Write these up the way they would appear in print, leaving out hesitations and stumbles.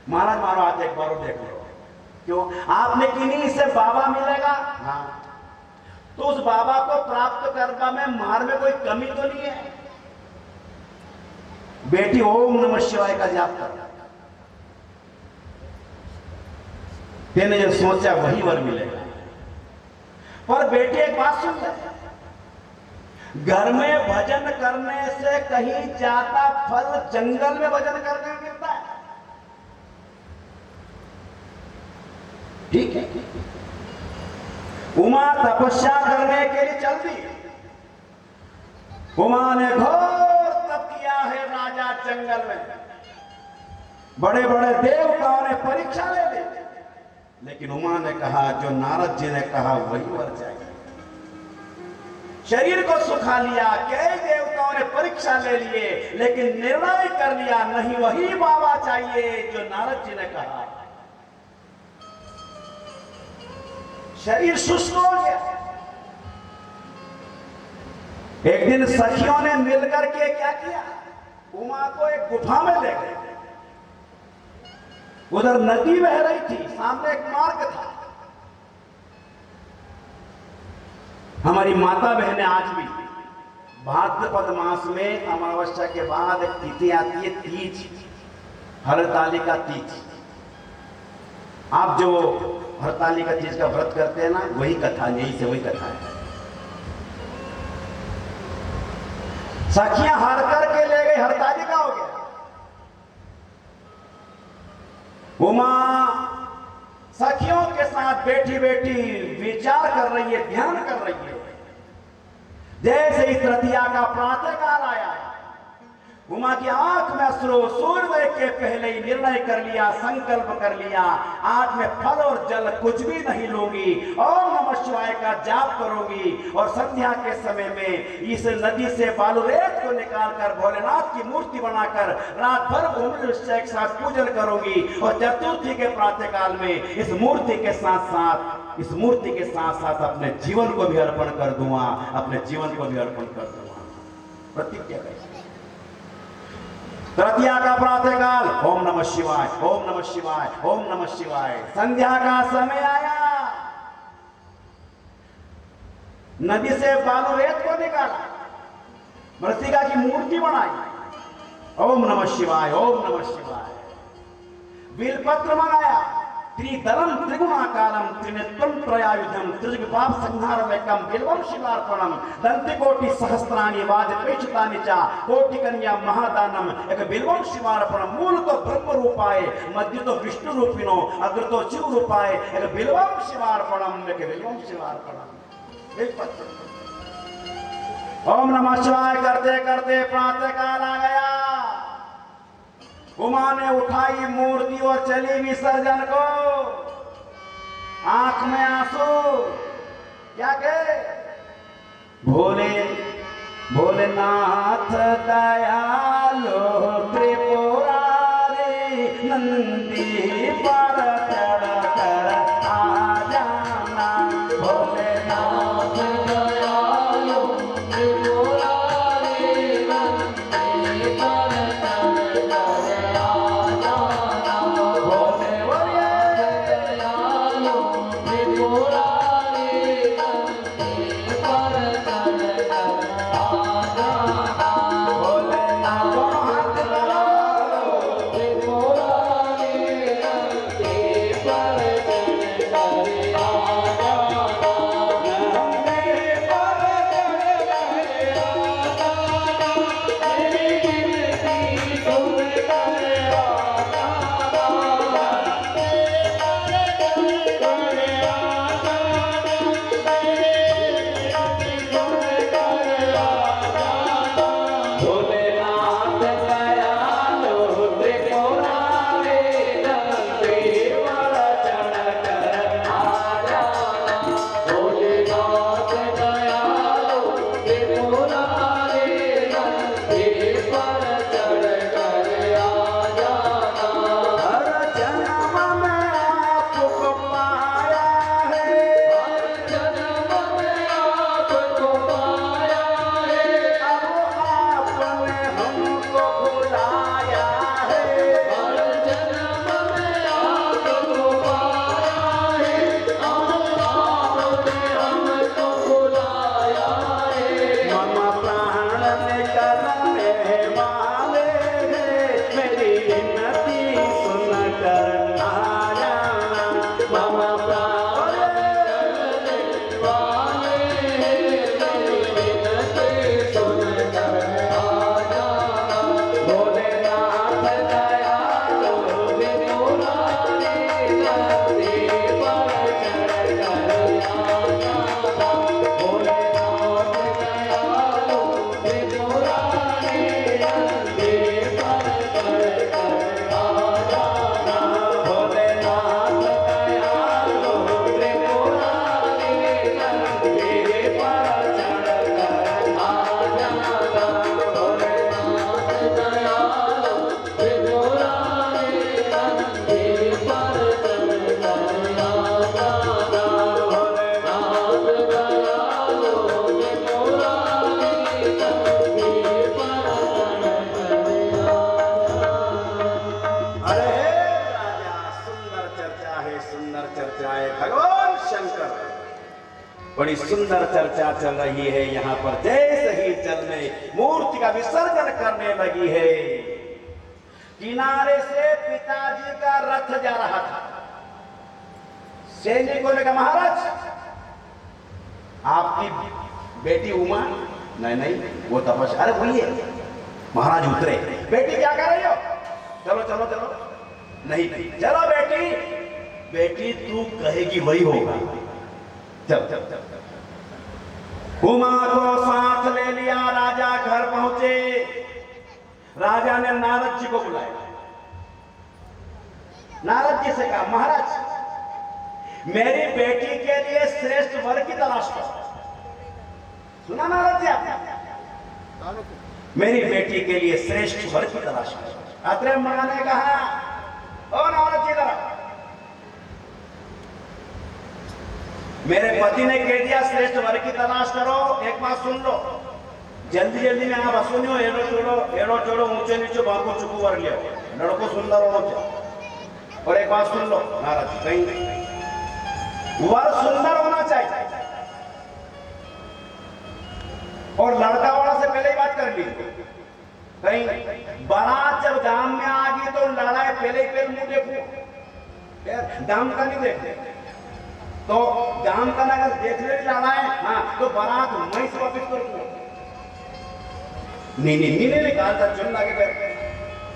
महाराज मारो हाथ एक बार देख लो। क्यों? आपने किन्हीं से बाबा मिलेगा, हाँ, तो उस बाबा को प्राप्त करने में मार में कोई कमी तो नहीं है। बेटी ओम नमः शिवाय का जाप कर, तेने जो सोचा वही वर मिलेगा। पर बेटी एक बात सुन ले, घर में भजन करने से कहीं ज्यादा फल जंगल में भजन करने में मिलता है। ठीक है, उमा तपस्या करने के लिए चल दी। उमा ने घोर तप किया है राजा जंगल में, बड़े बड़े देवताओं ने परीक्षा ले ली, लेकिन उमा ने कहा जो नारद जी ने कहा वही वर चाहिए। शरीर को सुखा लिया, कई देवताओं ने परीक्षा ले लिए, लेकिन निर्णय कर लिया नहीं, वही बाबा चाहिए जो नारद जी ने कहा। शरीर शुष्क हो गया। एक दिन सखियों ने मिलकर के क्या किया, उमा को एक गुफा में ले गए। उधर नदी बह रही थी, सामने एक मार्ग था। हमारी माता बहनें आज भी भाद्रपद मास में अमावस्या के बाद एक तिथि आती है, तीज, हरतालिका तीज। आप जो हरतालिका तीज का व्रत करते हैं ना, वही कथा, यही से वही कथा है। सखियां हर करके ले गई, हरतालिका हो गया। उमा सखियों के साथ बैठी बैठी विचार कर रही है, ध्यान कर रही है। जैसे इस रतिया का प्रातः काल आया, उमा की आंख में अश्रु, सूर्योदय के पहले ही निर्णय कर लिया, संकल्प कर लिया, आज मैं फल और जल कुछ भी नहीं लूंगी, ओम नमः शिवाय का जाप करूंगी। और संध्या के समय में इस नदी से बालूरेत को निकालकर भोलेनाथ की मूर्ति बनाकर रात भर घूमने के साथ पूजन करूंगी। और चतुर्थी के प्रातः काल में इस मूर्ति के साथ साथ अपने जीवन को भी अर्पण कर दूंगा, अपने जीवन को भी अर्पण कर दूंगा। प्रतिज्ञा करें। तृतीया का प्रातः काल, ओम नमः शिवाय, ओम नमः शिवाय, ओम नमः शिवाय। संध्या का समय आया, नदी से बालूरेत को निकाला, मृत्तिका की मूर्ति बनाई, ओम नमः शिवाय, ओम नमः शिवाय। बिलपत्र मंगाया, त्रिदलम त्रिगुणाकारम त्रिनेत्रम त्रयायुधम त्रिजगपाप संहारमेकम बिल्वम शिवार्पणम दंतिकोटि सहस्त्राणि वाजपेक्षतानि च कोटि कन्या महादानम एक बिल्वम शिवार्पणम। मूल तो ब्रह्म रूपाय, मध्य तो विष्णु रूपिणो, अग्र तो शिव रूपाय एक बिल्वम शिवार्पणम, एक बिल्वम शिवार्पणम। बिलपत्र। ओम नमः शिवाय करते करते प्रातः काल आ गया। उमा ने उठाई मूर्ति और चली विसर्जन को, आंख में आंसू। क्या कहे? भोले भोलेनाथ दयालो त्रिपुरारी नंदी पर चढ़ कर आ जाना। भोलेनाथ दयालो त्रिपुरारी नंदी पर बड़ी सुंदर चर्चा चल रही है यहाँ पर। जैसे ही जल में मूर्ति का विसर्जन करने लगी है, किनारे से पिताजी का रथ जा रहा था। सैनिकों ने कहा, महाराज आपकी बेटी उमा, नहीं नहीं वो तपस्या, अरे वही है। महाराज उतरे, बेटी क्या कर रही हो? चलो चलो चलो, नहीं नहीं चलो बेटी, बेटी तू कहेगी वही होगा, चल चल चल। उमा को साथ ले लिया, राजा घर पहुंचे। राजा ने नारद जी को बुलाया। नारद जी से कहा, महाराज मेरी बेटी के लिए श्रेष्ठ वर की तलाश करो। सुना नारद जी आपने? मेरी बेटी के लिए श्रेष्ठ वर की तलाश करो। अत्रे मां ने कहा, ओ नारद जी जरा, मेरे पति ने कह दिया श्रेष्ठ वर की तलाश करो। एक बात सुन लो, जल्दी जल्दी में आप सुनो, एड़ो चोड़ो ऊंचे नीचे बांको चुकू वर लियो, लड़को सुंदर होना चाहिए। और एक बात सुन लो नारद जी, कहीं वर सुंदर होना चाहिए और लड़का वाला से पहले ही बात कर ली। कहीं बारात जब गांव में आ गई तो लड़ाई पहले ही मुंह देखो, गांव का नहीं देखते। तो गांव का अगर देख ले लड़ाई, हाँ तो बारात वहीं से वापिस कर दो। नहीं कहा था चुन लगे,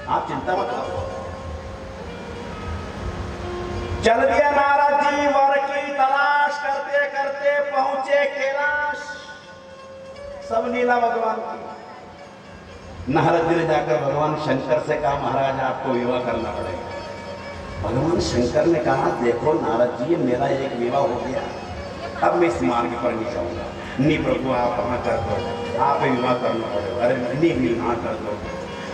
आप चिंता मत करो। चल दिया नारद जी, वर की तलाश करते करते पहुंचे कैलाश। सब लीला भगवान की। नारद जी ने जाकर भगवान शंकर से कहा, महाराज आपको विवाह करना पड़ेगा। भगवान शंकर ने कहा, देखो नारद जी मेरा एक विवाह हो गया, अब मैं इस मार्ग पर नहीं जाऊंगा। नहीं प्रभु आप हाँ कर दो, आप विवाह करना पड़ेगा। अरे नहीं हाँ कर दो।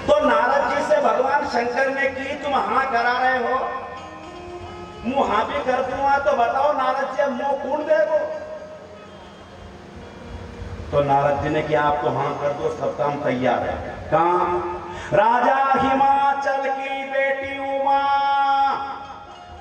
तो नारद जी से भगवान शंकर ने की, तुम हाँ करा रहे हो, मुंह हाँ भी कर दूंगा तो बताओ नारद जी मुंह कौन देगो? तो नारद जी ने कि आप तो हाँ कर दो, सब काम तैयार है। काम राजा हिमाचल की बेटी उमा,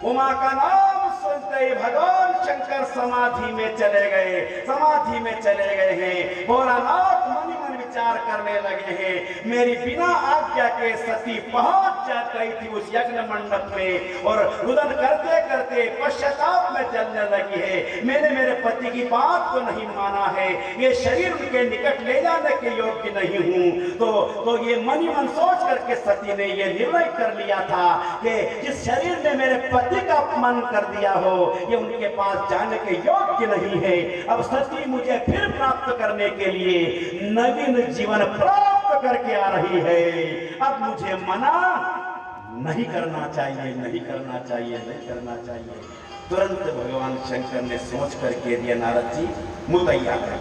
उमा का नाम सुनते ही भगवान शंकर समाधि में चले गए हैं। भोलानाथ मन ही मन विचार करने लगे हैं, मेरी बिना आज्ञा के सती पहुंच जा गई थी उस यज्ञ मंडप में और रुदन करते करते पश्चाताप में चलने लगी है। मैंने मेरे पति की बात को नहीं माना है, ये शरीर उनके निकट ले जाने के योग्य नहीं हूं। तो ये मन ही मन सोच करके सती ने ये निर्णय कर लिया था कि जिस शरीर ने मेरे पति का अपमान कर दिया हो, ये उनके पास जाने के योग्य नहीं है। अब सती मुझे फिर प्राप्त करने के लिए नवीन जीवन प्राप्त करके आ रही है। अब मुझे मना नहीं करना चाहिए। तुरंत भगवान शंकर ने सोच करके दिया, नारद जी मुतैया कर।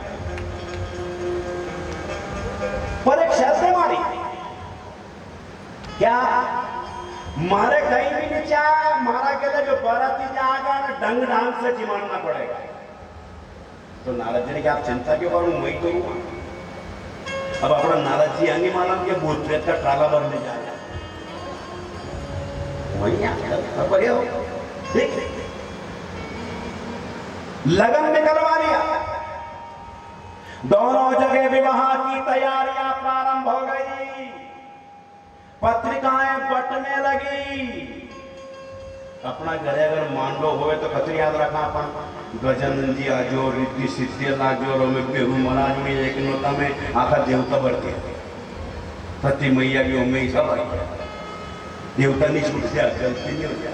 पर एक शर्त मारी, क्या मारे कहीं भी नीचे मारा के लिए जो बाराती जाएगा ना ढंग ढंग से जिमाना पड़ेगा। तो नारद जी ने कहा, आप चिंता क्यों करूं, मैं तो हूं। अब अपना नारद जी आने मालूम के भूत प्रेत का टाला भरने जाएगा, वही खबर हो। लगन निकलवा लिया, दोनों जगह विवाह की तैयारियां प्रारंभ हो गई, पत्रिकाएं बटने लगी। अपना घरे अगर मांडो होवे तो कतरी याद रखा अपन गजानन जी आजो, रिद्धि सिद्धि लाजो, में पेरू महाराज में एक नोता में आखा देवता बढ़ते सती मैया की ओमे ही सब आई, देवता नहीं छूट गया, गलती नहीं हो गया।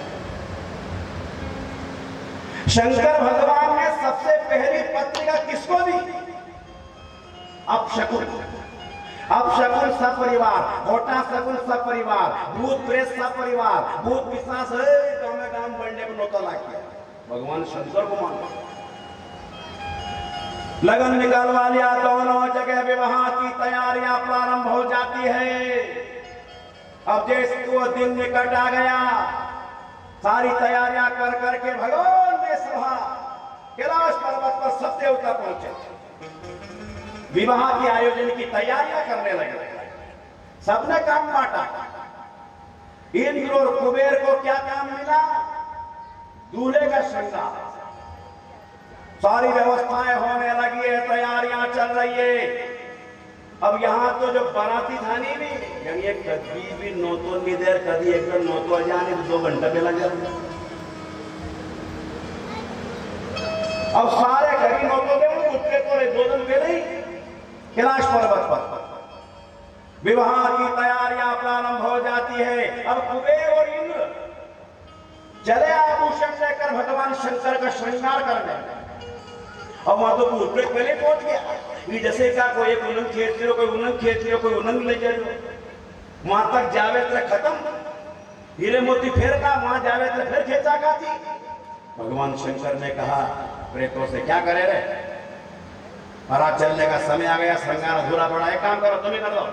शंकर भगवान ने सबसे पहली पत्रिका किसको दी? अपशकुन सपरिवार, होटा शकुन सपरिवार, भूत प्रेत सपरिवार, भूत पिशाच गांव बढ़ने को नोता ला किया। भगवान शंकर को मानो। लगन निकलवा लिया, दोनों जगह विवाह की तैयारियां प्रारंभ हो जाती है। अब जैसे वो दिन निकट आ गया, सारी तैयारियां कर करके भगवान ने सभा कैलाश पर्वत पर सब देवता पहुंचे, विवाह के आयोजन की तैयारियां करने लगे। सबने काम बांटा। इंद्र और कुबेर को क्या काम मिला? दूल्हे का श्रृंगार। सारी व्यवस्थाएं होने लगी है, तैयारियां चल रही है। अब यहाँ तो जो बाराती था नहीं, यानी कभी भी नौतो नहीं देर, कभी एकदम नौतो जाने तो 2 घंटा पे लग जाते। अब सारे घरी नौतो दे उतरे तो 2 दिन पहले ही कैलाश पर्वत पर विवाह की तैयारियां प्रारंभ हो जाती है। अब कुबेर और इंद्र चले आभूषण लेकर भगवान शंकर का श्रृंगार करने। अब वहां तो भूत प्रेत पहले पहुंच गया। ये जैसे का कोई एक उलंग खेच लियो, कोई उलंग खेच लियो, कोई उलंग ले जाओ, वहां तक जावे तो खत्म। हीरे मोती फिर का वहां जावे तो फिर खेचा खाती। भगवान शंकर ने कहा प्रेतों से क्या करे रे, बारात चलने का समय आ गया, श्रृंगार अधूरा पड़ा, एक काम करो तुम ही कर दो।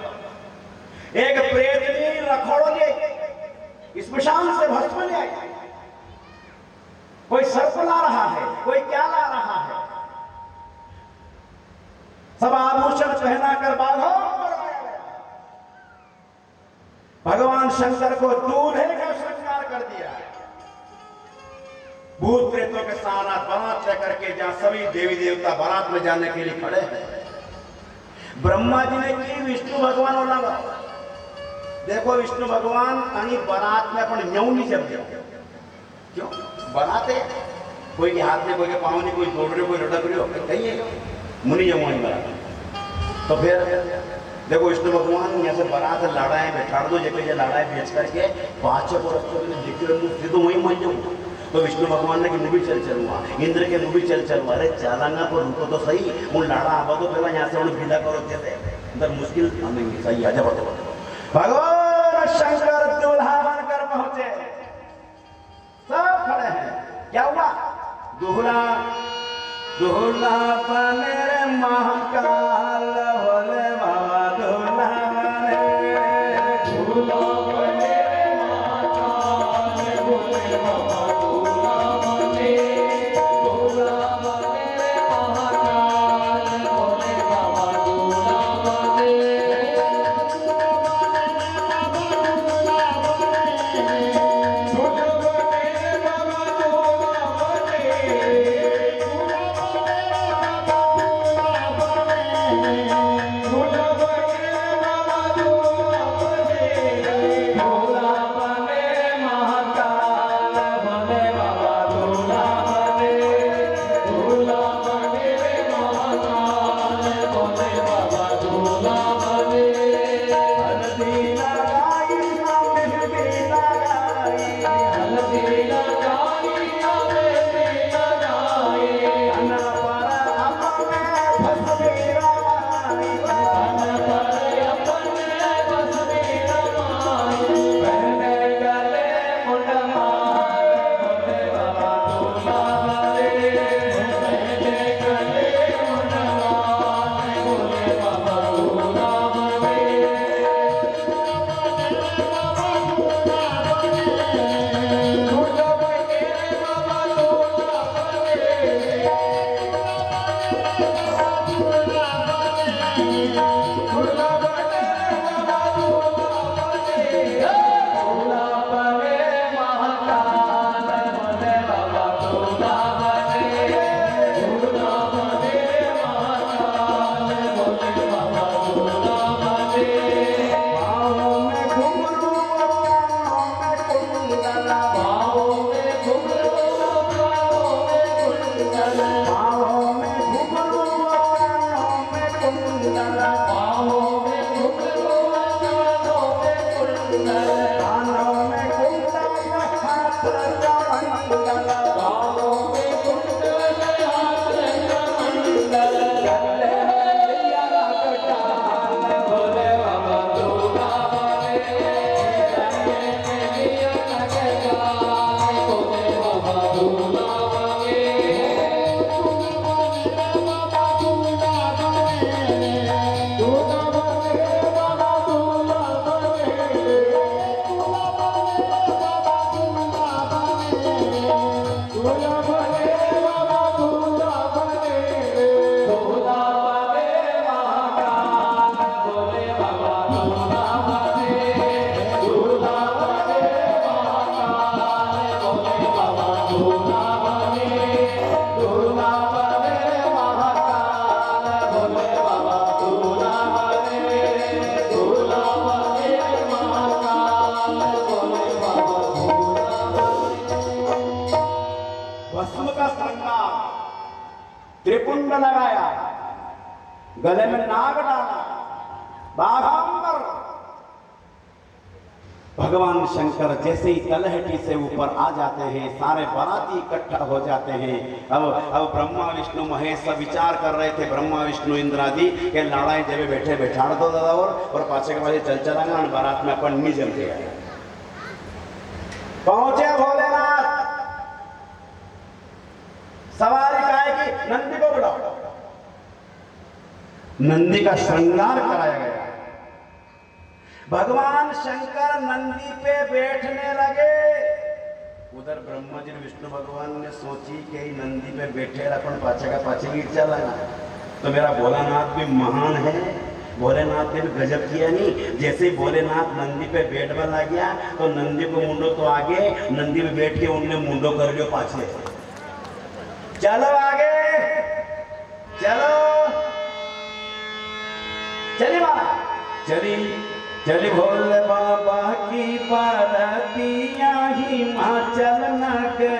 एक प्रेतनी रखोड़ो ले स्मशान से भस्म ले आई। कोई सर्प ला रहा है, कोई क्या ला रहा है, सब आभूषण पहना कर बाघों बनाया गया। भगवान शंकर को दूल्हे का श्रृंगार कर दिया। भूत प्रेतों के साथ बारात लेकर के जहां सभी देवी देवता बारात में जाने के लिए खड़े हैं। ब्रह्मा जी ने की विष्णु भगवान और लगा। देखो विष्णु भगवान कहीं बारात में अपन न्यू नहीं जब क्यों बनाते, कोई के हाथ में, कोई के पाँव नहीं, कोई दौड़ रहे, कोई लटक रहे हो, कहीं है मुनि जमुनी बना। तो फिर देखो विष्णु भगवान यहाँ से बारात लाड़ाएं बैठा दो, जगह लाड़ाएं बेच करके 5 वर्ष तो वही मान जाऊँ। तो विष्णु भगवान ने कि मुझे चल चलूंगा, इंद्र के मुझे चल चलूंगा। अरे चलांगा पर रुको तो सही, वो लाड़ा आवा तो पहला यहाँ से उन्हें विदा करो थे अंदर मुश्किल आमेंगे सही आ जाओ। भगवान शंकर दूल्हा बनकर पहुंचे, सब खड़े हैं। क्या हुआ? दूल्हा दूल्हा बने रे महाकाल, भोले बाबा दूल्हा बने, दूल्हा बने रे महाकाल, भोले बाबा दूल्हा बने, दूल्हा बने रे महाकाल, भोले बाबा दूल्हा बने, दूल्हा बने, त्रिपुंड लगाया, गले में नाग डाला, बाघांबर। भगवान शंकर जैसे ही तलहटी से ऊपर आ जाते हैं, सारे बाराती इकट्ठा हो जाते हैं। अब ब्रह्मा विष्णु महेश सब विचार कर रहे थे, ब्रह्मा विष्णु इंद्र आदि के लड़ाई जब बैठे बैठाड़ दो दादा और पाछे के पाछे चल चलांगा बारात में अपन नहीं जम गया। पहुंचे भोलेनाथ, सवारी काय की नंदी को बुलाओ। नंदी का श्रृंगार कराया गया। भगवान शंकर नंदी पे बैठने लगे। उधर ब्रह्मा जी विष्णु भगवान ने सोची कि नंदी पे बैठे अपन पाछे का पाछे गिर चला, तो मेरा भोलानाथ भी महान है। भोलेनाथ ने भी गजब किया नहीं, जैसे ही भोलेनाथ नंदी पे बैठने लग गया तो नंदी को मुंडो तो आगे, नंदी पे बैठ के उनने मुंडो कर लियो पाछे। चलो आगे चलो, चली माँ चली चली भोले बाबा की पार्वतिया हिमाचल नगरी।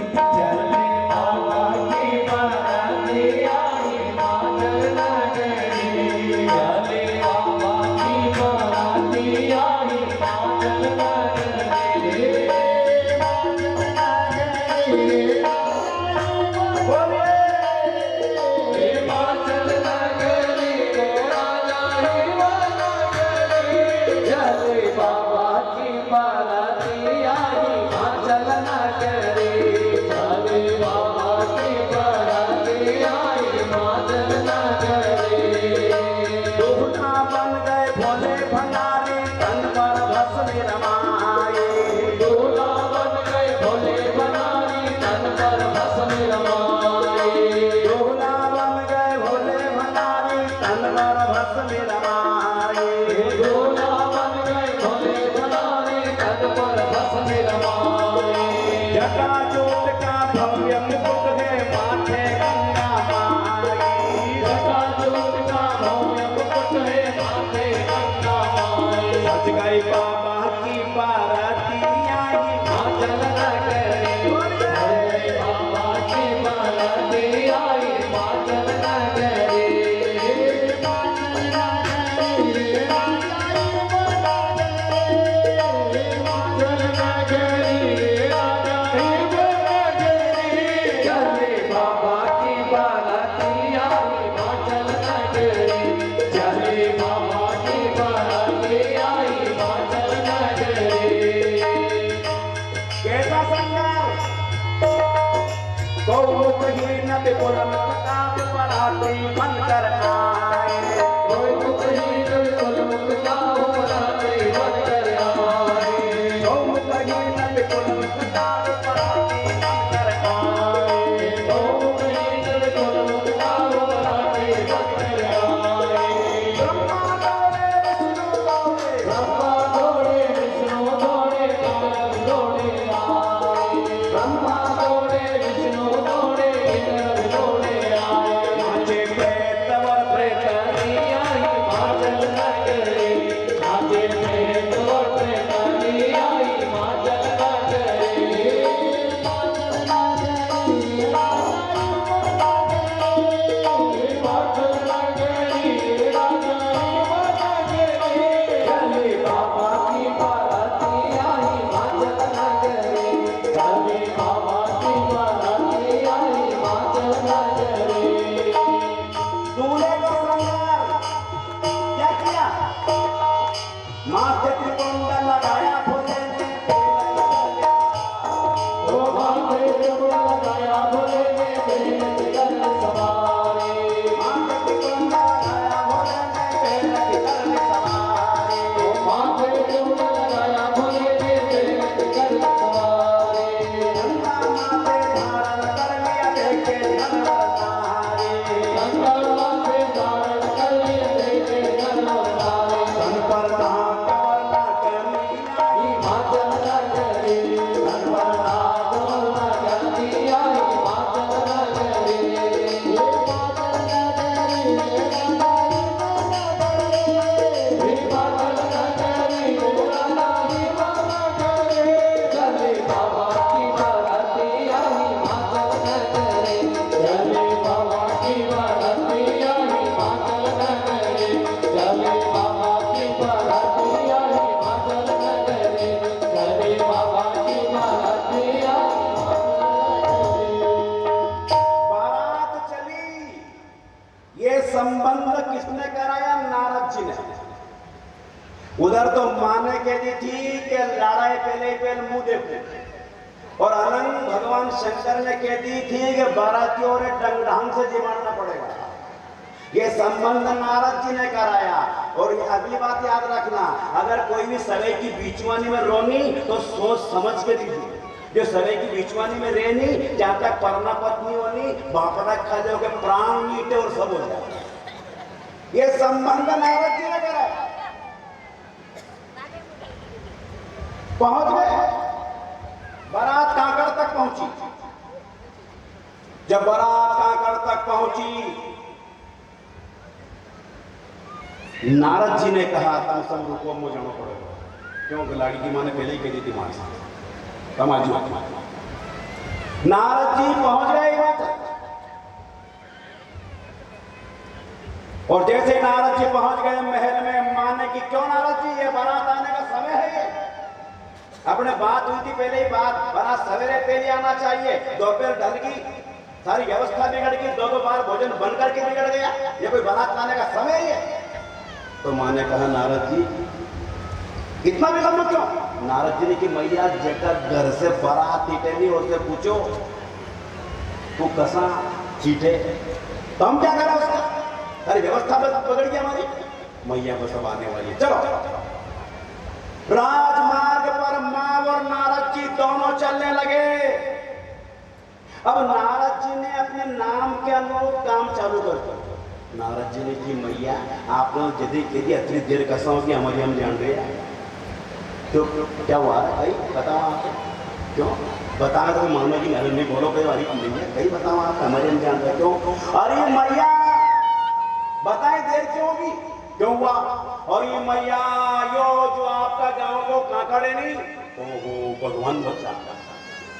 चले बाबा की पार्वतिया हिमाचल नगरी। चले बाबा की पार्वतिया हिमाचल नगरी। हिमाचल नगरी को राजा चले बाबा की बारातिया हिमाचल नगरी। चले बाबा की बारातिया हिमाचल नगरी। दूल्हा बन गए भोले भंडारी, तन पर भस्म रमाए। दूल्हा बन गए भोले भंडारी, तन पर भस्म रमाए। दूल्हा बन गए भोले भंडारी, तन पर भस्म रमाए। जटाजूट का भव्य मुकुट है माथे गंगा माई। जटाजूट का भव्य मुकुट है माथे गंगा माई। सज गई बाबा की बारातिया हिमाचल नगरी। बाबा की बारातिया हिमाचल नगरी। बनकर आए कोई मुतहीन बिल्कुल मुक्ता हो राते बनकर आए। तो मुतहीन बिल्कुल मुक्ता हो राते बनकर आए। तो मुतहीन बिल्कुल मुक्ता हो राते बनकर आए। ब्रह्मा दौड़े विष्णु दौड़े, ब्रह्मा दौड़े विष्णु दौड़े, इंद्र दौड़े आए। ब्रह्मा दौड़े विष्णु दौड़े, इंद्र दौड़े आए। नाचे प्रेतवर प्रेतनिया हिमाचल नगरी। नाचे प्रेतवर प्रेतनिया हिमाचल नगरी। कहती थी कि लड़ाई पहले पहले मुंह देखो, और अनंत भगवान शंकर ने कहती थी कि बारातियों ने ढंग से जिमाना पड़ेगा। ये संबंध नारद जी ने कराया। और ये अगली बात याद रखना, अगर कोई भी सगाई की बीचवानी में रोनी तो सोच समझ के दीजिए। जो सगाई की बीचवानी में रहनी, जहां तक परना पत्नी होनी, बापड़ा खा जाओगे, प्राण मीटे और सब हो जाए। ये संबंध नारद जी ने कराया। पहुंच गए, बारात कांकड़ तक पहुंची। जब बारात कांकड़ तक पहुंची, नारद जी ने कहा तुम सब रुको, मुझे जाना पड़ेगा, क्योंकि लाड़ी की मां ने पहले ही कह दी थी मां से तमाजी। नारद जी पहुंच गए वहां, और जैसे नारद जी पहुंच गए महल में, माने कि क्यों नारद जी, ये बारात आने का समय है। ये अपने बात हुई थी पहले ही, बात बारात सवेरे पहले आना चाहिए, दोपहर ढल गई, सारी व्यवस्था बिगड़ गई, दो बार भोजन बन करके बिगड़ गया, ये कोई बारात लाने का समय है। तो मां ने कहा नारद जी इतना विलंब क्यों? नारद जी ने कि मैया जगह घर से बारात निकली, और से पूछो तू कसा चीटे तो हम क्या करें उसका, अरे व्यवस्था बगड़ गई हमारी। मैया बस अब आने वाली है, चलो। राजमार्ग पर मां और नारद जी दोनों चलने लगे। अब नारद जी ने अपने नाम के अनुरूप काम चालू कर दिया। नारद जी ने की मैया आप लोग यदि यदि इतनी देर कसा हो कि हमारी हम जान रहे हैं, तो क्या हुआ है भाई, बताओ आप क्यों बताना, तो मानो कि नहीं बोलो, कोई वाली नहीं है, कहीं बताओ आप हमारे हम जान रहे क्यों? अरे मैया बताए देर क्यों होगी, क्यों हुआ? और ये मैया यो जो आपका गांव को कांकड़े नहीं, ओहो भगवान बचा,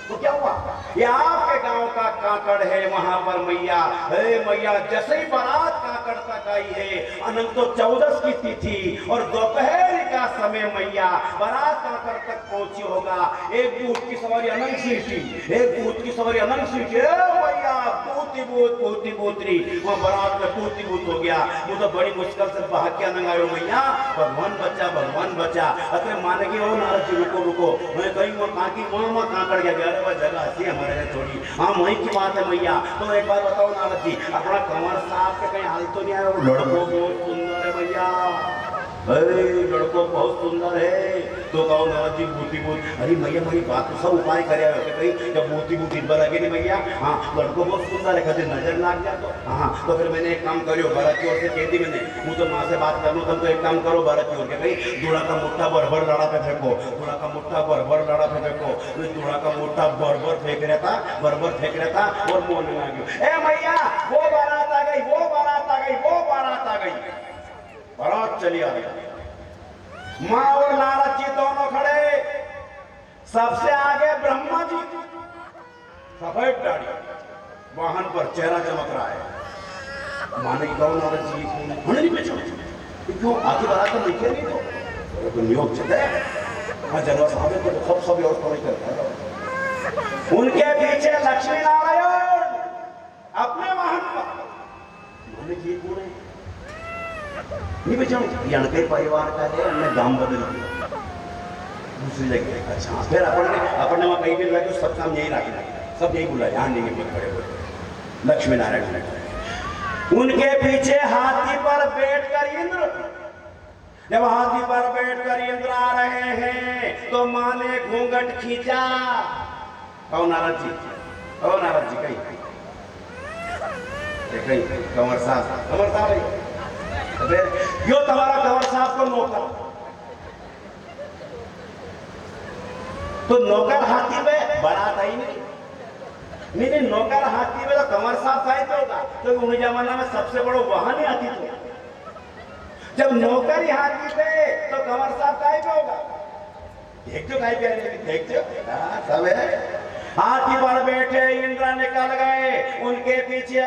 तो क्या हुआ? ये आपके गांव का काकड़ है, वहां पर मैया, हे मैया जैसे ही बारात काकड़ तक आई है, अनंत 14 की तिथि और दोपहर का समय, मैया बारात काकड़ तक पहुंची होगा। एक दूध की सवारी अनंत सीटी, एक दूध की सवारी अनंत सीटी, मैया पूती बूतरी, वहां बारात में पूती बूत हो गया। वो तो बड़ी मुश्किल से भाग के अनंग आयो, मैया भगवान बच्चा। अरे माने की, ओ नारद जी रुको, मैं कहीं वहां की वहां काकड़ गया, वह जगह अच्छी हमारे लिए थोड़ी, हाँ वही की बात है मैया। तो एक बार बताओ नारद जी, अपना कंवर साहब के कहीं हाल तो नहीं आया? वो लड़कों बहुत सुंदर है मैया, लड़कों बहुत सुंदर है। तो कहो नारद जी बूटी बूट, अरे मैया मेरी बात तो सब उपाय करे कहीं, जब बूटी बूटी लगे नहीं मैया, हाँ लड़कों बहुत सुंदर है, कभी नजर लाग गया तो हाँ। तो फिर मैंने एक काम करो, भरत की ओर से कहती मैंने, वो तो माँ से बात कर लो, तुम तो एक काम करो भरत की ओर के, भाई दूल्हा का मुट्ठा बरबर लड़ा पे फेंको, दूल्हा का मुट्ठा बरबर लड़ा पे फेंको। दूल्हा का मुट्ठा बरबर फेंक रहा था और मोहन आ गया, ए मैया वो बारात आ गई, बारात चली आ गई। माँ और नारद जी दोनों खड़े, सबसे आगे ब्रह्मा जी, सफेद दाढ़ी, वाहन पर चेहरा चमक रहा है। माने कहो नारद जी नहीं बेचो, क्यों आगे बारात तो लिखे नहीं, तो नियोग चलता है जनवा साहब को सब और थोड़ी करता है। उनके पीछे लक्ष्मी नारायण अपने वाहन पर, माने जी पूरे नहीं बेचो, यणके परिवार का है, हमने गांव बदल दिया दूसरी जगह। अच्छा फिर अपने वहां कहीं भी लगे, सब काम यही रखना, सब यही बुलाए, यहाँ नहीं बड़े बड़े लक्ष्मी नारायण। उनके पीछे हाथी पर बैठकर इंद्र, जब हाथी पर बैठकर इंद्र आ रहे हैं तो मां ने घूंघट खींचा। कहो नारद जी, कहीं कंवर साहब यो तुम्हारा कंवर साहब को नौकर, तो नौकर हाथी में बारात आई नहीं, नौकर हाथी में तो कंवर साहब साहित्य होगा, तो उन जमाना में सबसे बड़ा वाहन ही हाथी था। जब नौकर ही हाथी पे तो कंवर साहब काय पे होगा, देखो सब है। हाथी पर बैठे इंद्र निकल गए, उनके पीछे